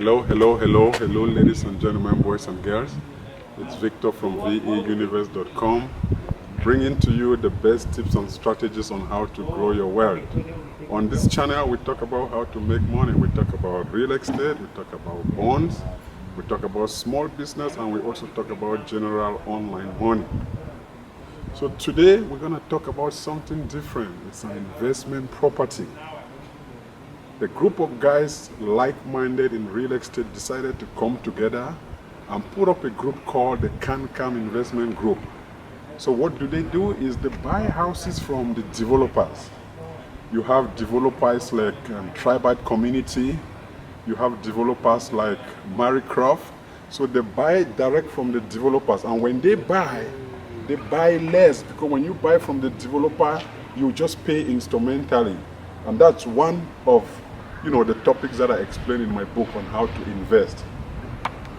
Hello, ladies and gentlemen, boys and girls. It's Victor from vauniverse.com, bringing to you the best tips and strategies on how to grow your wealth. On this channel, we talk about how to make money. We talk about real estate, we talk about bonds, we talk about small business, and we also talk about general online money. So today, we're going to talk about something different. It's an investment property. A group of guys like-minded in real estate decided to come together and put up a group called the Camcan Investment Group. So what do? Is they buy houses from the developers. You have developers like Tribite Community, you have developers like Marycroft. So they buy direct from the developers, and when they buy less, because when you buy from the developer, you just pay instrumentally. And that's one of the topics that I explain in my book on how to invest.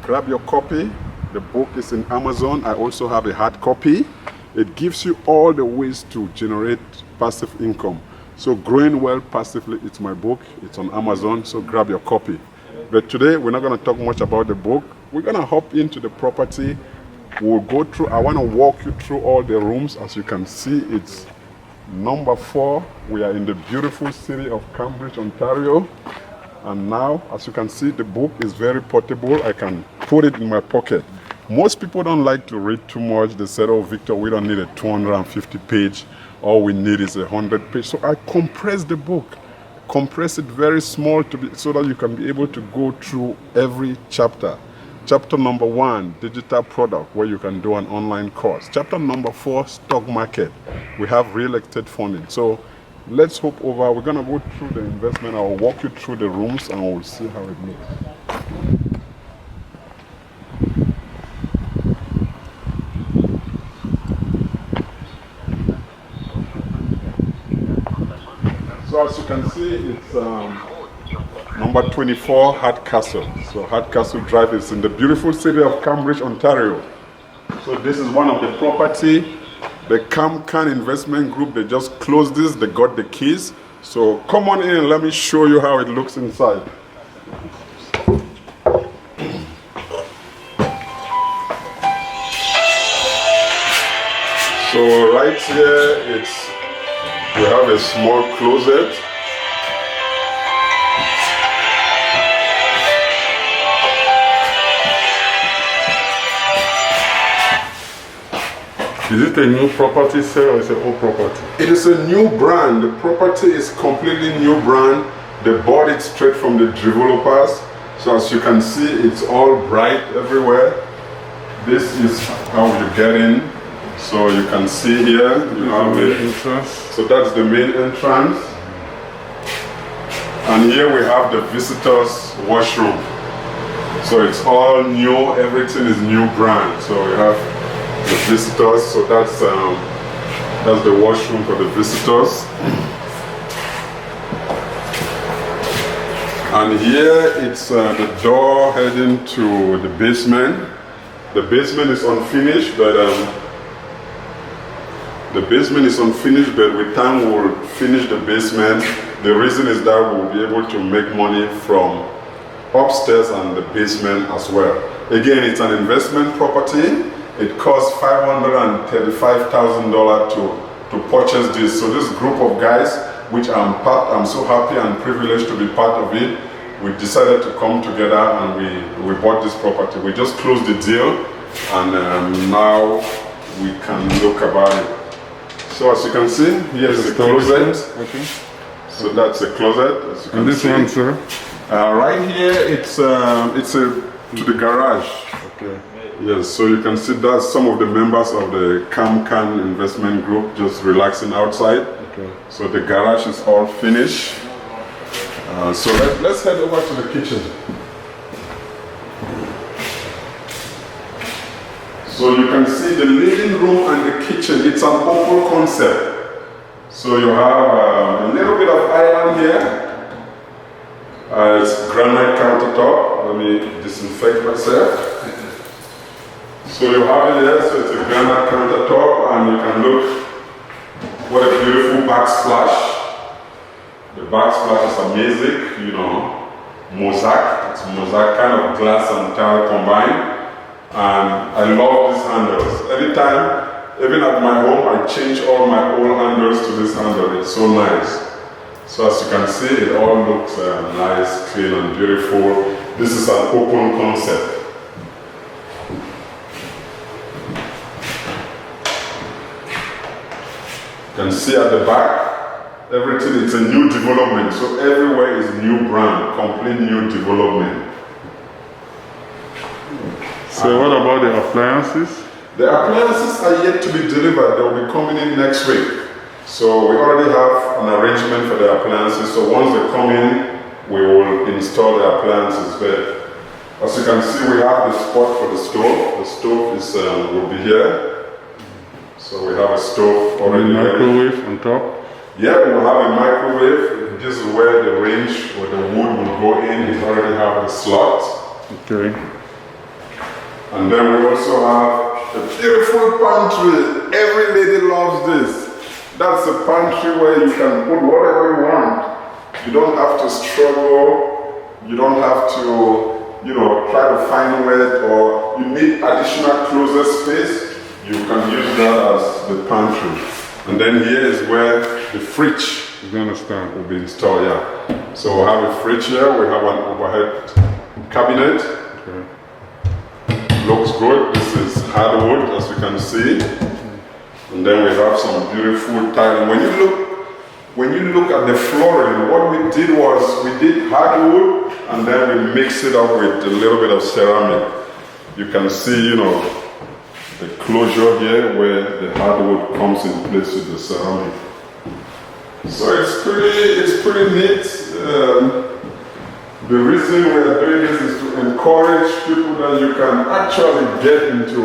Grab your copy. The book is in Amazon. I also have a hard copy. It gives you all the ways to generate passive income. So Growing Wealth Passively, it's my book. It's on Amazon, so grab your copy. But today, we're not going to talk much about the book. We're going to hop into the property. We'll go through, I want to walk you through all the rooms. As you can see, it's number 4. We are in the beautiful city of Cambridge, Ontario. And now, as you can see, the book is very portable. I can put it in my pocket. Most people don't like to read too much. They said, oh, Victor, we don't need a 250 page. All we need is 100 page. So I compress the book, compress it very small so that you can be able to go through every chapter. Chapter number 1, digital product, where you can do an online course. Chapter number 4, stock market. We have real estate funding. So let's hop over. We're going to go through the investment. I'll walk you through the rooms and we'll see how it looks. So as you can see, it's number 24, Hardcastle. So Hardcastle Drive is in the beautiful city of Cambridge, Ontario. So this is one of the property. The Camcan Investment Group, they just closed this. They got the keys. So come on in and let me show you how it looks inside. So right here, we have a small closet. Is it a new property, sir, or is it an old property? It is a new brand. The property is completely new brand. They bought it straight from the developers. So as you can see, it's all bright everywhere. This is how you get in. So you can see here, you have the entrance. So that's the main entrance. And here we have the visitors' washroom. So it's all new, everything is new brand. So we have the visitors, so that's the washroom for the visitors. And here it's the door heading to the basement. The basement is unfinished, but with time we'll finish the basement. The reason is that we'll be able to make money from upstairs and the basement as well. Again, it's an investment property. It costs $535,000 to purchase this. So this group of guys, which I'm so happy and privileged to be part of it, we decided to come together and we bought this property. We just closed the deal, and now we can look about it. So as you can see, here's the closet. Okay. So that's a closet. As you can and this see. one, sir? Right here, it's to the garage. Okay. Yes, so you can see that some of the members of the Camcan Investment Group just relaxing outside. Okay. So the garage is all finished. So let's head over to the kitchen. So you can see the living room and the kitchen. It's an open concept. So you have a little bit of island here. It's granite countertop. Let me disinfect myself. So you have it there, so it's a granite countertop, and you can look, what a beautiful backsplash. The backsplash is amazing, mosaic. It's mosaic kind of glass and tile combined. And I love these handles. Anytime, even at my home, I change all my old handles to this handle. It's so nice. So as you can see, it all looks nice, clean and beautiful. This is an open concept. You can see at the back, everything, it's a new development. So everywhere is new brand, complete new development. So what about the appliances? The appliances are yet to be delivered. They will be coming in next week. So we already have an arrangement for the appliances. So once they come in, we will install the appliances. But as you can see, we have the spot for the stove. The stove is will be here. So we have a stove already. Microwave on top? Yeah, we will have a microwave. This is where the range or the wood will go in. It already have the slot. Okay. And then we also have a beautiful pantry. Every lady loves this. That's a pantry where you can put whatever you want. You don't have to struggle. You don't have to, try to find where, or you need additional closet space. You can use that as the pantry. And then here is where the fridge will be installed, yeah. So we have a fridge here. We have an overhead cabinet. Okay. Looks good. This is hardwood, as you can see. And then we have some beautiful tiling. When you look at the flooring, what we did was we did hardwood and then we mixed it up with a little bit of ceramic. You can see, the closure here where the hardwood comes in place with the ceramic. So it's pretty neat. The reason we are doing this is to encourage people that you can actually get into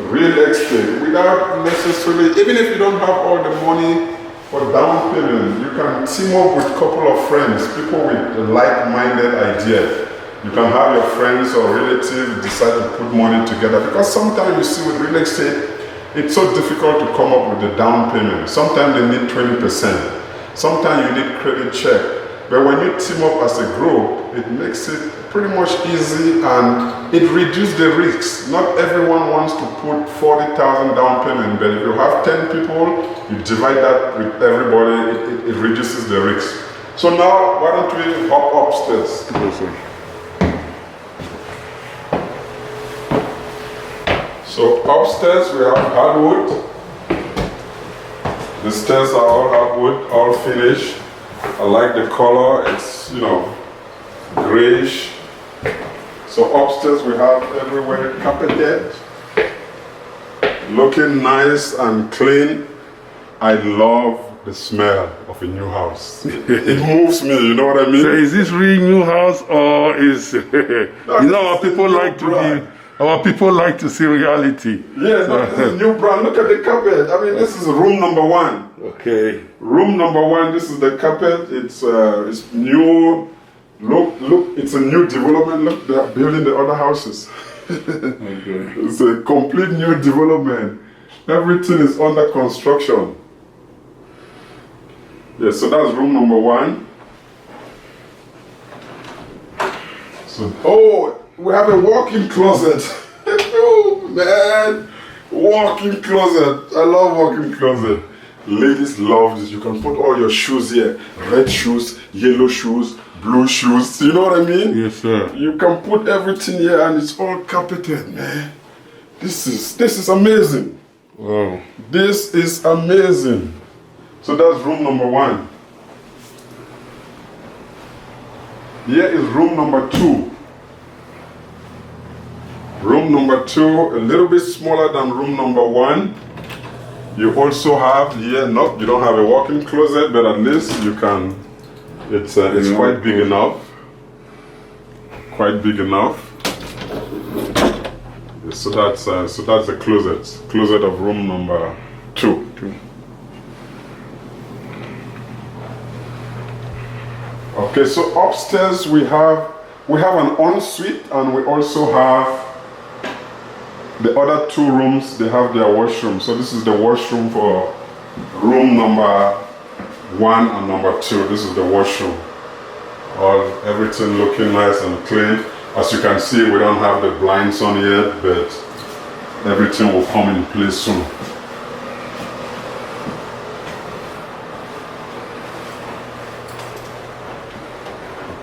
real estate without necessarily, even if you don't have all the money for down payment, you can team up with a couple of friends, people with a like-minded idea. You can have your friends or relatives decide to put money together, because sometimes you see with real estate, it's so difficult to come up with the down payment. Sometimes they need 20%. Sometimes you need credit check. But when you team up as a group, it makes it pretty much easy and it reduces the risks. Not everyone wants to put 40,000 down payment, but if you have 10 people, you divide that with everybody, it reduces the risk. So now, why don't we hop upstairs? Yes, sir. So upstairs we have hardwood. The stairs are all hardwood, all finished. I like the color, it's, grayish. So upstairs we have everywhere carpeted, looking nice and clean. I love the smell of a new house. It moves me, you know what I mean? So is this really new house or is, our people like to our people like to see reality. Yeah, no, this is new brand. Look at the carpet. I mean, this is room number 1. Okay. Room number 1, this is the carpet. It's new. Look, it's a new development. Look, they are building the other houses. Okay. It's a complete new development. Everything is under construction. Yeah, so that's room number 1. So, we have a walk-in closet. Oh man, walk-in closet. I love walk-in closet. Ladies love this. You can put all your shoes here. Red shoes, yellow shoes, blue shoes. You know what I mean? Yes, sir. You can put everything here and it's all carpeted, man. This is amazing. Wow. This is amazing. So that's room number 1. Here is room number 2. Room number 2, a little bit smaller than room number 1. You also have here, no, you don't have a walk-in closet, but at least you can, it's quite big enough. Quite big enough. So that's the closet of room number 2. Okay, so upstairs we have an ensuite and we also have the other 2 rooms. They have their washroom. So this is the washroom for room number 1 and number 2. This is the washroom. Everything looking nice and clean. As you can see, we don't have the blinds on yet, but everything will come in place soon.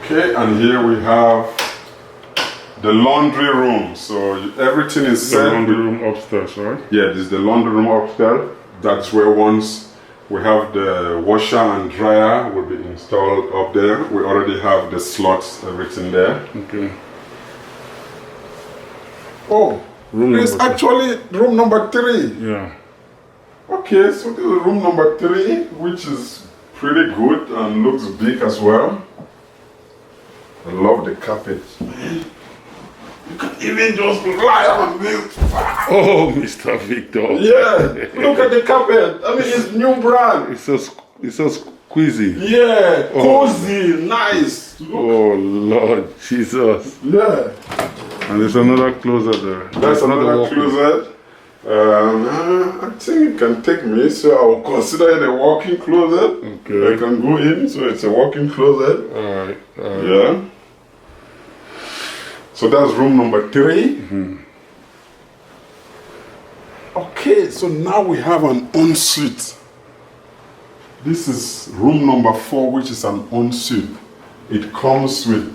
Okay, and here we have the laundry room. So everything is set. The laundry room upstairs, right? Yeah, this is the laundry room upstairs. That's where once we have the washer and dryer will be installed up there. We already have the slots, everything there. Okay. Oh, it's actually room number 3. Yeah. Okay, so this is room number 3, which is pretty good and looks big as well. I love the carpet, man. You can even just lie on this. Oh, Mr. Victor. Yeah, look at the carpet. I mean, it's new brand. It's so squeezy. Yeah, cozy, nice. Look. Oh, Lord Jesus. Yeah. And there's another closet there. That's another closet. I think it can take me, so I'll consider it a walk-in closet. Okay. I can go in, so it's a walk-in closet. Alright. Yeah. So that's room number 3. Mm-hmm. Okay, so now we have an ensuite. This is room number 4, which is an ensuite. It comes with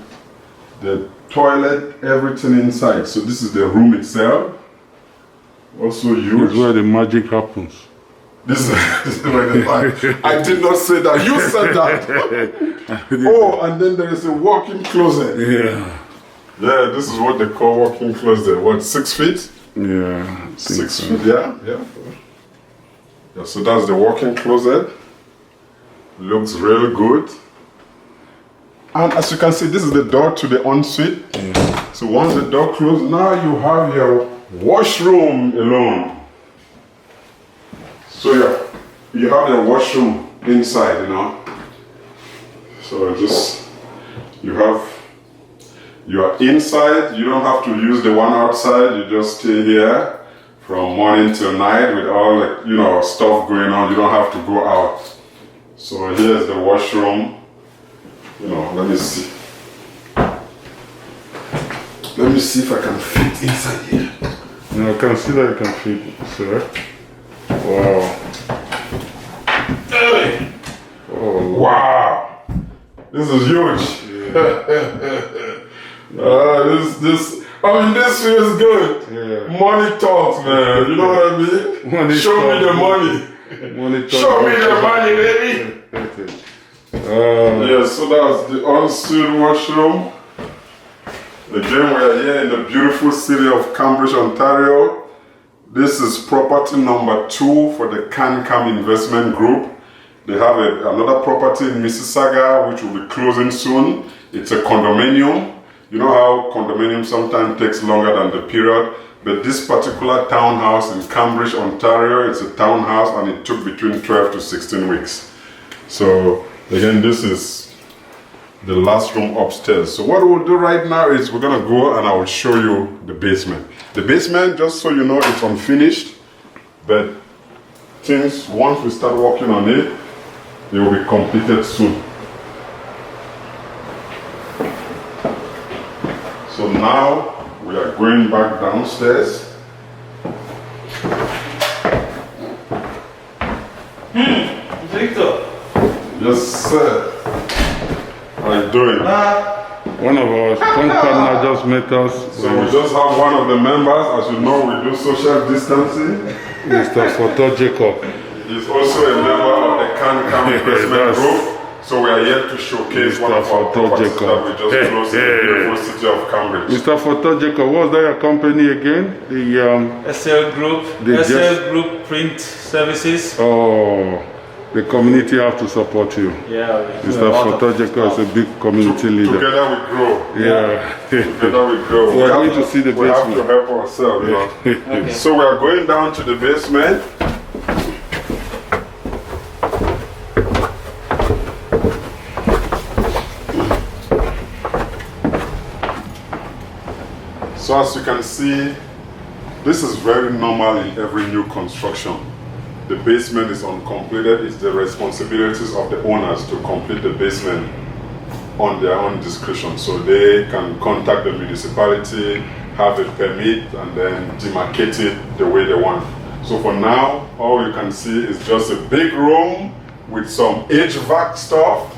the toilet, everything inside. So this is the room itself. Also huge. This is where the magic happens. This is where the magic. I did not say that. You said that. Oh, and then there is a walk-in closet. Yeah. Yeah, this is what they call walk-in closet. What, 6 feet? Yeah. 6 feet, yeah. Yeah, so that's the walk-in closet. Looks really good. And as you can see, this is the door to the ensuite. Yeah. So once the door closes, now you have your washroom alone. So you have the washroom inside, you know. So you are inside, you don't have to use the one outside, you just stay here from morning till night with all the stuff going on, you don't have to go out. So here's the washroom. Let me see. Let me see if I can fit inside here. I can see that you can fit, sir. Wow. Hey! Oh, wow! This is huge. Yeah. This feels good. Yeah. Money talks, man. You know what I mean? Show me the money. Money talks. Show me the money, baby. Yeah, so that's the ensuite washroom. Again, we are here in the beautiful city of Cambridge, Ontario. This is property number 2 for the Camcan Investment Group. They have another property in Mississauga, which will be closing soon. It's a condominium. You know how condominium sometimes takes longer than the period, but this particular townhouse in Cambridge, Ontario, it's a townhouse and it took between 12 to 16 weeks. So again, this is the last room upstairs. So what we'll do right now is we're gonna go and I will show you the basement. The basement, just so you know, it's unfinished, but things, once we start working on it, it will be completed soon. So now we are going back downstairs. Victor. Yes, sir. How are you doing? One of our strong partners just met us. So we just have one of the members. As you know, we do social distancing. Mr. Photo Jacob. He's also a member of the Camcan Investment Group. So we are here to showcase one of our properties that we just closed in the beautiful city of Cambridge. Mr. Photo Jacob, what's that your company again? The SL Group. SL Group Print Services. Oh, the community have to support you. Yeah. Mr. Photo Jacob is a big community leader. Together we grow. Yeah. Together we grow. We are going to see the We have basement. to help ourselves, you know. Okay. So we are going down to the basement. So as you can see, this is very normal in every new construction. The basement is uncompleted. It's the responsibilities of the owners to complete the basement. on their own discretion. So they can contact the municipality, have a permit, and then demarcate it the way they want. So for now, all you can see is just a big room with some HVAC stuff.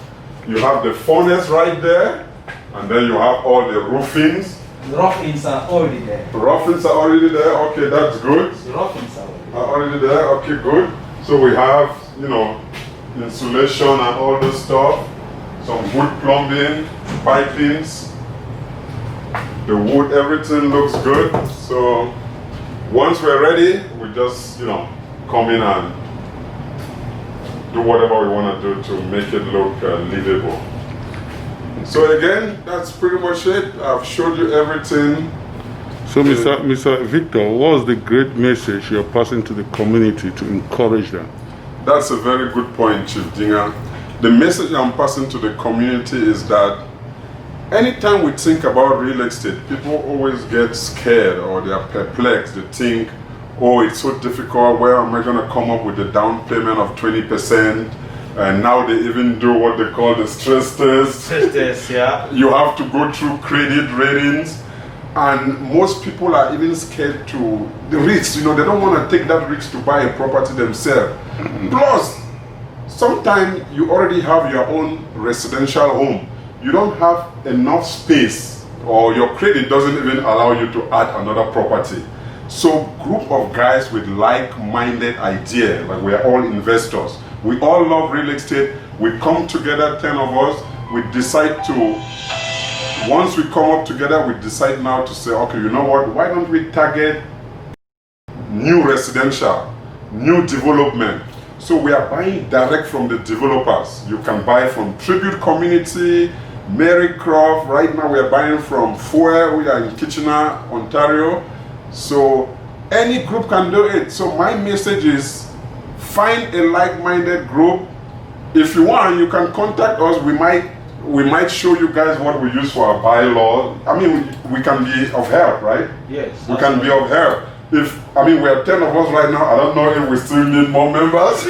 You have the furnace right there, and then you have all the roofings. The rough-ins are already there. The roofings are already there. Okay, that's good. The rough-ins are Already there. Okay, good. So we have, you know, insulation and all this stuff. Some wood plumbing, pipings. The wood, everything looks good. So once we're ready, we just, you know, come in and do whatever we want to do to make it look livable. So again, that's pretty much it. I've showed you everything. So, Mr. Victor, what's the great message you're passing to the community to encourage them? That's a very good point, Chief Dinga. The message I'm passing to the community is that anytime we think about real estate, people always get scared or they are perplexed. They think, oh, it's so difficult. Where am I going to come up with a down payment of 20%? And now they even do what they call the stress test. Stress test, yeah. You have to go through credit ratings. And most people are even scared to the risks. You know, they don't want to take that risk to buy a property themselves. Plus, sometimes you already have your own residential home. You don't have enough space, or your credit doesn't even allow you to add another property. So, group of guys with like-minded idea, like we are all investors. We all love real estate. We come together, 10 of us. We decide to. Once we come up together, we decide now to say, okay, you know what, why don't we target new residential, new development. So we are buying direct from the developers. You can buy from Tribute Community, Marycroft. Right now we are buying from Fuer. We are in Kitchener, Ontario. So any group can do it. So my message is find a like-minded group. If you want, you can contact us. We might show you guys what we use for our bylaw. I mean, we can be of help, right? Yes. We can be of help. We are 10 of us right now. I don't know if we still need more members.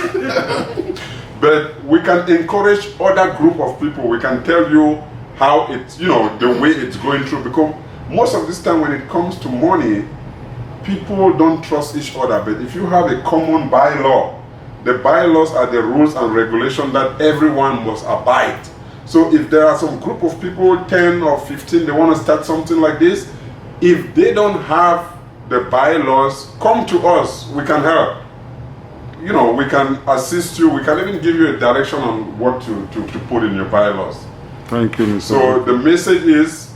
But we can encourage other group of people. We can tell you how it's, you know, the way it's going through. Because most of this time when it comes to money, people don't trust each other. But if you have a common bylaw, the bylaws are the rules and regulations that everyone must abide. So if there are some group of people, 10 or 15, they want to start something like this, if they don't have the bylaws, come to us, we can help. You know, we can assist you, we can even give you a direction on what to put in your bylaws. Thank you, Mr. So the message is,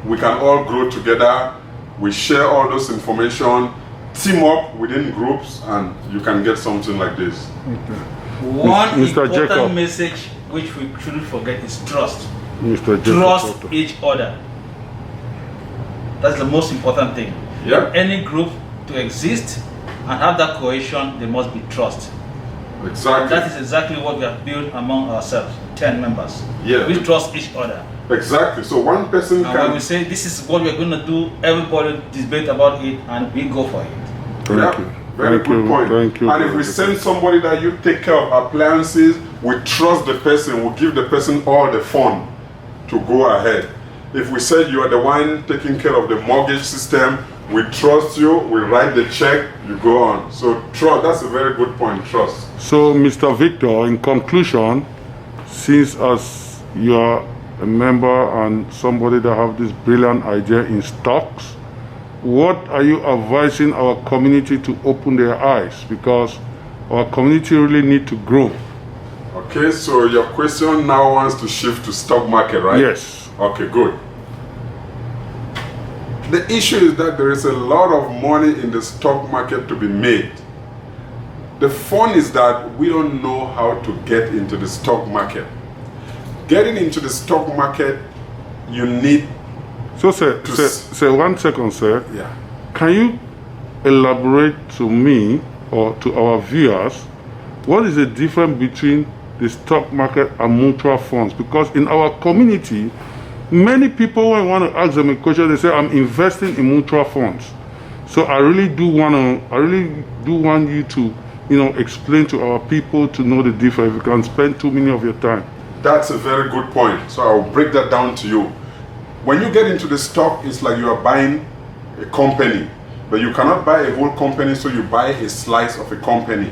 we can all grow together, we share all those information, team up within groups, and you can get something like this. Okay. One Mr. important Jacob. message which we shouldn't forget is trust. Mr. Jacob. Trust each other. That's the most important thing. Yeah. Any group to exist and have that cohesion, there must be trust. Exactly. That is exactly what we have built among ourselves, 10 members. Yeah. We trust each other. Exactly. So one person And can. when we say this is what we're going to do, everybody debate about it and we go for it. Thank you. Very Thank good you. point. Thank you. And if we send somebody that you take care of appliances, we trust the person, we give the person all the fund to go ahead. If we said you are the one taking care of the mortgage system, we trust you, we write the check, you go on. So trust, that's a very good point, trust. So, Mr. Victor, in conclusion, since as you are a member and somebody that have this brilliant idea in stocks, what are you advising our community to open their eyes? Because our community really need to grow. Okay, so your question now wants to shift to stock market, right? Yes. Okay, good. The issue is that there is a lot of money in the stock market to be made. The fun is that we don't know how to get into the stock market. Getting into the stock market, you need. So, sir, 1 second, sir. Yeah. Can you elaborate to me or to our viewers what is the difference between the stock market and mutual funds? Because in our community, many people, when I want to ask them a question, they say, I'm investing in mutual funds. So I really do want you to, explain to our people to know the difference. If you can spend 2 minutes of your time. That's a very good point. So I'll break that down to you. When you get into the stock, it's like you are buying a company, but you cannot buy a whole company, so you buy a slice of a company.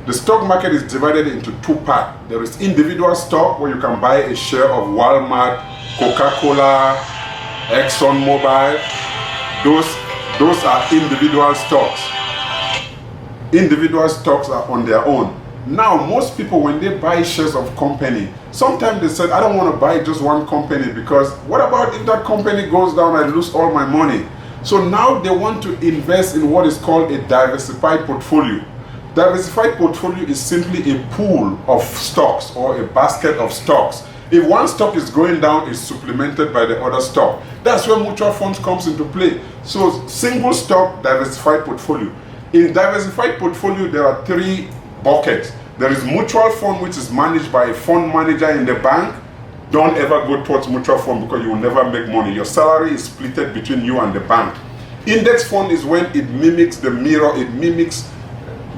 The stock market is divided into two parts. There is individual stock, where you can buy a share of Walmart, Coca-Cola, ExxonMobil. Those are individual stocks. Individual stocks are on their own. Now, most people, when they buy shares of company, sometimes they say, I don't want to buy just one company, because what about if that company goes down, I lose all my money? So now they want to invest in what is called a diversified portfolio. Diversified portfolio is simply a pool of stocks or a basket of stocks. If one stock is going down, it's supplemented by the other stock. That's where mutual funds comes into play. So single stock, diversified portfolio. In diversified portfolio, there are three buckets. There is mutual fund, which is managed by a fund manager in the bank. Don't ever go towards mutual fund, because you will never make money. Your salary is split between you and the bank. Index fund is when it mimics the mirror, it mimics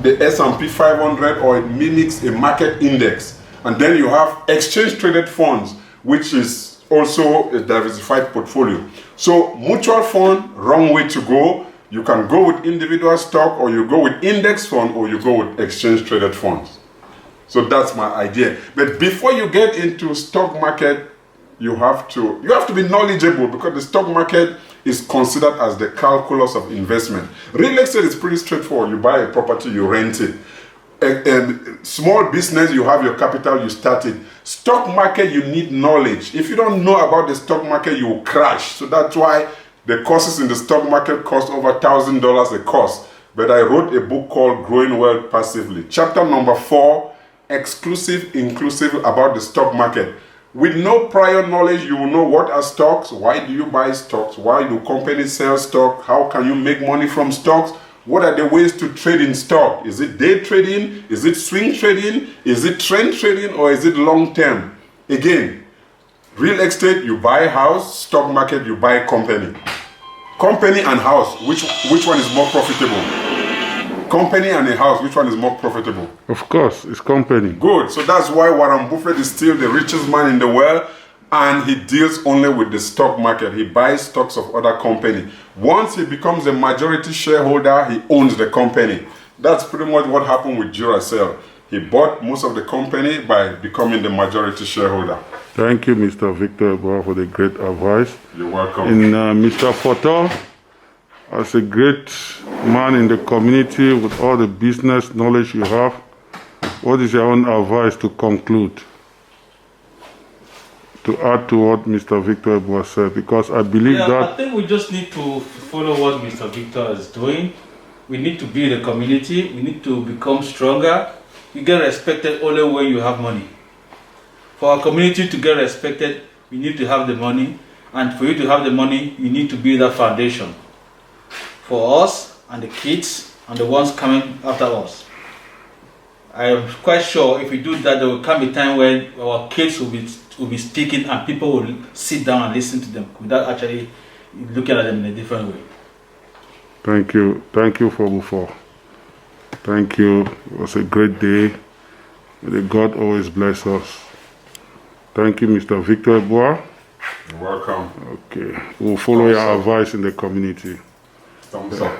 the S&P 500, or it mimics a market index. And then you have exchange traded funds, which is also a diversified portfolio. So mutual fund, wrong way to go. You can go with individual stock, or you go with index fund, or you go with exchange traded funds. So that's my idea. But before you get into stock market, you have to be knowledgeable, because the stock market is considered as the calculus of investment. Real estate is pretty straightforward. You buy a property, you rent it. And small business, you have your capital, you start it. Stock market, you need knowledge. If you don't know about the stock market, you will crash. So that's why the courses in the stock market cost over $1,000 a course. But I wrote a book called Growing Wealth Passively. Chapter number 4, exclusive, inclusive, about the stock market. With no prior knowledge, you will know what are stocks, why do you buy stocks, why do companies sell stock, how can you make money from stocks, what are the ways to trade in stock. Is it day trading, is it swing trading, is it trend trading, or is it long term? Again, real estate, you buy a house. Stock market, you buy a company. Company and house, which one is more profitable? Company and a house, which one is more profitable? Of course, it's company. Good. So that's why Warren Buffett is still the richest man in the world, and he deals only with the stock market. He buys stocks of other companies. Once he becomes a majority shareholder, he owns the company. That's pretty much what happened with Duracell. He bought most of the company by becoming the majority shareholder. Thank you, Mr. Victor Eboa, for the great advice. You're welcome. And Mr. Foto, as a great man in the community with all the business knowledge you have, what is your own advice to conclude? To add to what Mr. Victor Eboa said, because I believe that... I think we just need to follow what Mr. Victor is doing. We need to build a community. We need to become stronger. You get respected only when you have money. For our community to get respected, we need to have the money. And for you to have the money, you need to build that foundation. For us and the kids and the ones coming after us. I am quite sure if we do that, there will come a time when our kids will be speaking and people will sit down and listen to them without actually looking at them in a different way. Thank you. Thank you for before. Thank you. It was a great day. May God always bless us. Thank you, Mr. Victor Eboa. You're welcome. Okay. We'll follow your advice in the community. Thumbs up.